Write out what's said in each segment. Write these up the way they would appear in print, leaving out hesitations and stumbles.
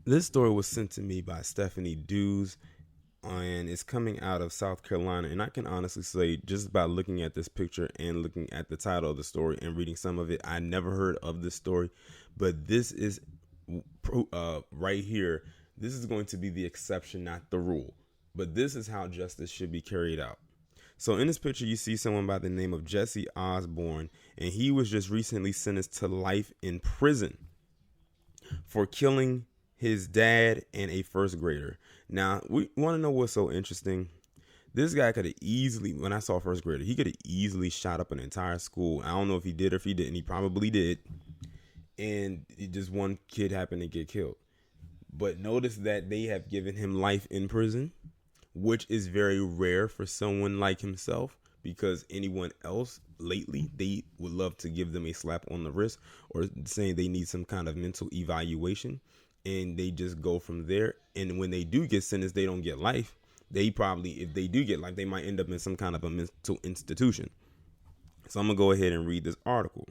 This story was sent to me by Stephanie Dews, and it's coming out of South Carolina. And I can honestly say, just by looking at this picture and looking at the title of the story and reading some of it, I never heard of this story. But this is right here. This is going to be the exception, not the rule. But this is how justice should be carried out. So in this picture, you see someone by the name of Jesse Osborne, and he was just recently sentenced to life in prison for killing his dad and a first grader. Now, we want to know what's so interesting. This guy could have easily, when I saw first grader, he could have easily shot up an entire school. I don't know if he did or if he didn't. He probably did. And just one kid happened to get killed. But notice that they have given him life in prison, which is very rare for someone like himself, because anyone else lately, they would love to give them a slap on the wrist or saying they need some kind of mental evaluation, and they just go from there. And when they do get sentenced, they don't get life. They probably, if they do get life, they might end up in some kind of a mental institution. So I'm gonna go ahead and read this article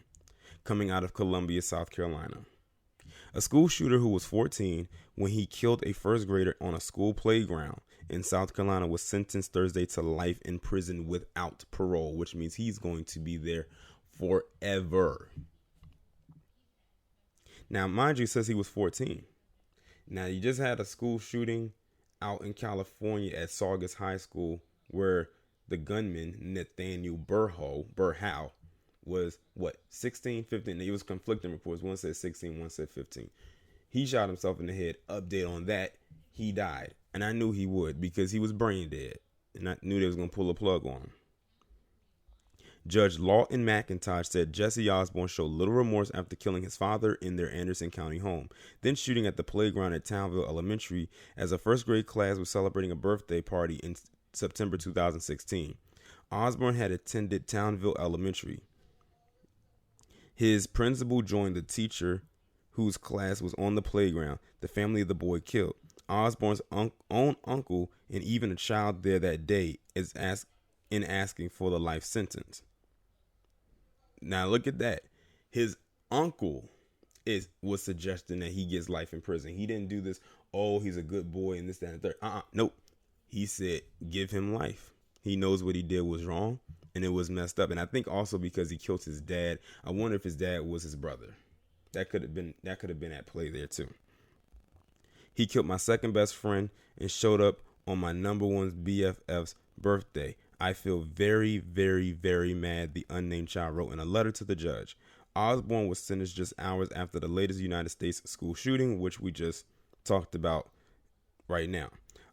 coming out of Columbia, South Carolina. A school shooter who was 14 when he killed a first grader on a school playground in South Carolina was sentenced Thursday to life in prison without parole, which means he's going to be there forever. Now, mind you, it says he was 14. Now, you just had a school shooting out in California at Saugus High School where the gunman, Nathaniel Burhow, was 16, 15. It was conflicting reports. One said 16, one said 15. He shot himself in the head. Update on that, he died. And I knew he would because he was brain dead. And I knew they was going to pull a plug on him. Judge Lawton McIntosh said Jesse Osborne showed little remorse after killing his father in their Anderson County home, then shooting at the playground at Townville Elementary as a first grade class was celebrating a birthday party in September 2016. Osborne had attended Townville Elementary. His principal joined the teacher whose class was on the playground. The family of the boy killed. Osborne's own uncle and even a child there that day is asking for the life sentence. Now look at that. His uncle was suggesting that he gets life in prison. He didn't do this, oh, he's a good boy and this, that, and the third. Nope. He said, give him life. He knows what he did was wrong. And it was messed up. And I think also because he killed his dad, I wonder if his dad was his brother. That could have been at play there too. He killed my second best friend and showed up on my number one BFF's birthday. I feel very, very, very mad, the unnamed child wrote in a letter to the judge. Osborne was sentenced just hours after the latest United States school shooting, which we just talked about right now.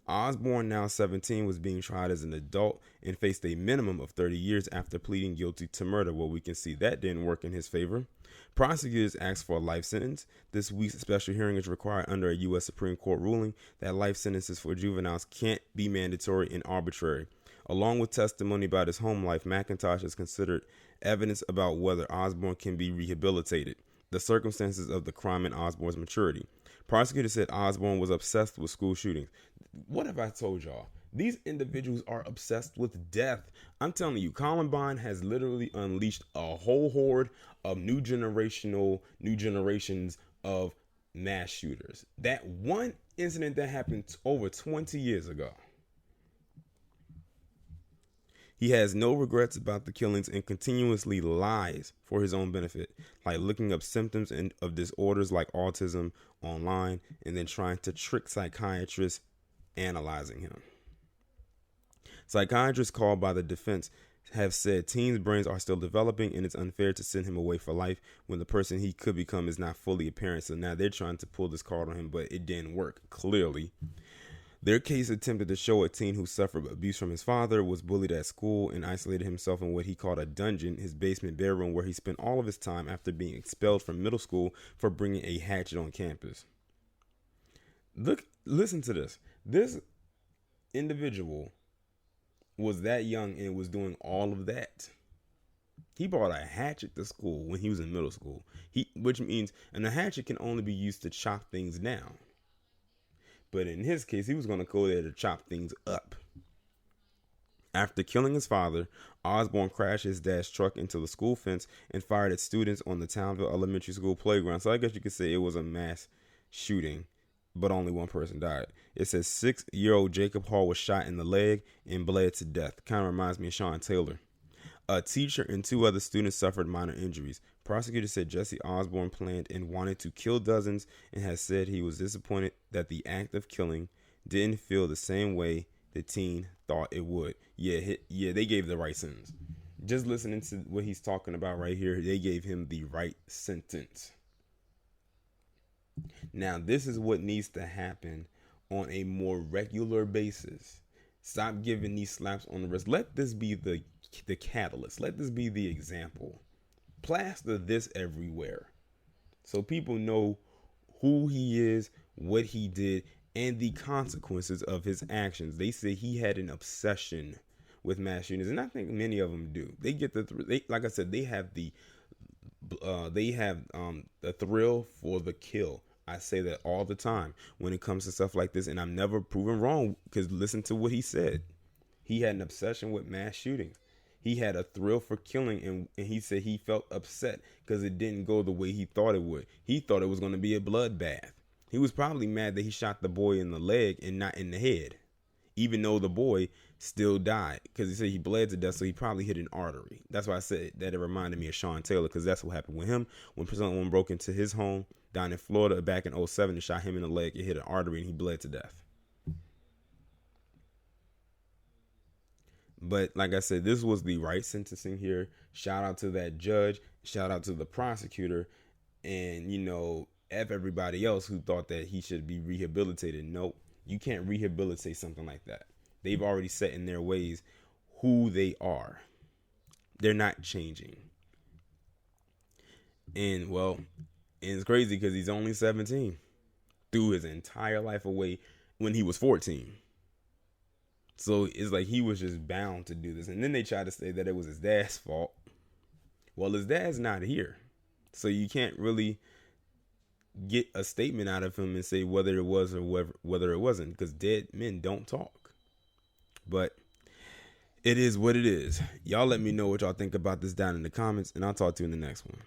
Osborne, now 17, was being tried as an adult and faced a minimum of 30 years after pleading guilty to murder. Well, we can see that didn't work in his favor. Prosecutors asked for a life sentence. This week's special hearing is required under a U.S. Supreme Court ruling that life sentences for juveniles can't be mandatory and arbitrary. Along with testimony about his home life, McIntosh has considered evidence about whether Osborne can be rehabilitated, the circumstances of the crime, and Osborne's maturity. Prosecutors said Osborne was obsessed with school shootings. What have I told y'all? These individuals are obsessed with death. I'm telling you, Columbine has literally unleashed a whole horde of new generations of mass shooters. That one incident that happened over 20 years ago. He has no regrets about the killings and continuously lies for his own benefit, like looking up symptoms of disorders like autism online and then trying to trick psychiatrists analyzing him. Psychiatrists called by the defense have said teens' brains are still developing and it's unfair to send him away for life when the person he could become is not fully apparent. So now they're trying to pull this card on him, but it didn't work, clearly. Their case attempted to show a teen who suffered abuse from his father, was bullied at school, and isolated himself in what he called a dungeon, his basement bedroom, where he spent all of his time after being expelled from middle school for bringing a hatchet on campus. Listen to this. This individual was that young and was doing all of that. He brought a hatchet to school when he was in middle school, which means, and a hatchet can only be used to chop things down. But in his case, he was going to go there to chop things up. After killing his father, Osborne crashed his dad's truck into the school fence and fired at students on the Townville Elementary School playground. So I guess you could say it was a mass shooting but only one person died. It says 6-year-old Jacob Hall was shot in the leg and bled to death. Kind of reminds me of Sean Taylor. A teacher and 2 other students suffered minor injuries. Prosecutors said Jesse Osborne planned and wanted to kill dozens and has said he was disappointed that the act of killing didn't feel the same way the teen thought it would. Yeah, they gave the right sentence. Just listening to what he's talking about right here, they gave him the right sentence. Now, this is what needs to happen on a more regular basis. Stop giving these slaps on the wrist. Let this be the catalyst. Let this be the example. Plaster this everywhere so people know who he is, what he did, and the consequences of his actions. They say he had an obsession with mass shootings, and I think many of them do. They get like I said, they have the thrill for the kill. I say that all the time when it comes to stuff like this, and I'm never proven wrong because listen to what he said. He had an obsession with mass shootings. He had a thrill for killing, and he said he felt upset because it didn't go the way he thought it would. He thought it was going to be a bloodbath. He was probably mad that he shot the boy in the leg and not in the head, even though the boy still died because he said he bled to death, so he probably hit an artery. That's why I said that it reminded me of Sean Taylor, because that's what happened with him when someone broke into his home down in Florida back in 2007 and shot him in the leg. It hit an artery and he bled to death. But like I said, this was the right sentencing here. Shout out to that judge. Shout out to the prosecutor. And, F everybody else who thought that he should be rehabilitated. Nope. You can't rehabilitate something like that. They've already set in their ways who they are. They're not changing. And, it's crazy because he's only 17. Threw his entire life away when he was 14. So it's like he was just bound to do this. And then they try to say that it was his dad's fault. Well, his dad's not here. So you can't really get a statement out of him and say whether it was or whether it wasn't, because dead men don't talk. But it is what it is. Y'all let me know what y'all think about this down in the comments, and I'll talk to you in the next one.